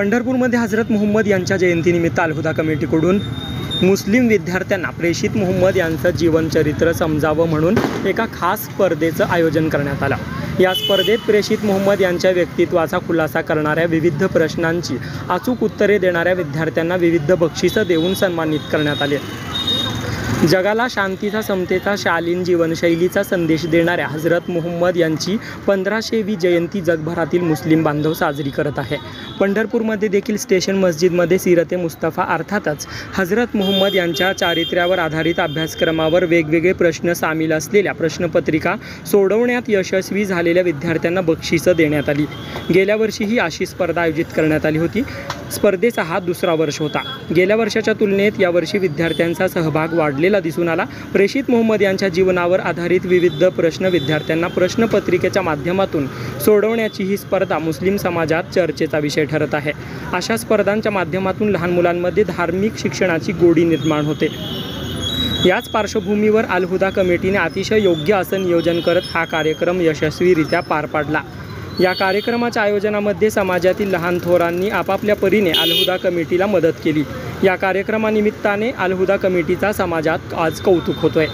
पंढरपूरमध्ये हजरत मुहम्मद यांच्या जयंतीनिमित्त अल-हुदा कमिटीकडून मुस्लिम विद्यार्थ्यांना प्रेषित मुहम्मद यांचं जीवनचरित्र समजावं म्हणून एका खास स्पर्धेचं आयोजन करण्यात आलं। या स्पर्धेत प्रेषित मुहम्मद यांच्या व्यक्तित्वाचा खुलासा करणाऱ्या विविध प्रश्नांची अचूक उत्तरे देणाऱ्या विद्यार्थ्यांना विविध बक्षिसं देऊन सन्मानित करण्यात आले। जगाला शांतीचा, समतेचा, शालीन जीवनशैलीचा संदेश देणाऱ्या हजरत मुहम्मद यांची 1500वी जयंती जगभरातील मुस्लिम बांधव साजरी करत आहे। पंढरपूरमध्ये देखील स्टेशन मस्जिदमध्ये सीरते मुस्तफा अर्थातच हजरत मुहम्मद यांच्या चारित्र्यावर आधारित अभ्यासक्रमावर वेगवेगळे प्रश्न सामील असलेल्या प्रश्नपत्रिका सोडवण्यात यशस्वी झालेल्या विद्यार्थ्यांना बक्षिसं देण्यात आली। गेल्या वर्षीही अशी स्पर्धा आयोजित करण्यात आली होती। स्पर्धेचा हा दुसरा वर्ष होता। गेल्या वर्षाच्या तुलनेत यावर्षी विद्यार्थ्यांचा सहभाग वाढलेला दिसून आला। प्रेषित मुहम्मद यांच्या जीवनावर आधारित विविध प्रश्न विद्यार्थ्यांना प्रश्नपत्रिकेच्या माध्यमातून सोडवण्याची ही स्पर्धा मुस्लिम समाजात चर्चेचा विषय ठरत आहे। अशा स्पर्धांच्या माध्यमातून लहान मुलांमध्ये धार्मिक शिक्षणाची गोडी निर्माण होते। याच पार्श्वभूमीवर अल-हुदा कमिटीने अतिशय योग्य असं नियोजन करत हा कार्यक्रम यशस्वीरित्या पार पाडला। या कार्यक्रमाच्या आयोजनामध्ये समाजातील लहान थोरांनी आपापल्या परीने अल-हुदा कमिटीला मदत केली। या कार्यक्रमानिमित्ताने अल-हुदा कमिटीचा समाजात आज कौतुक होतोय।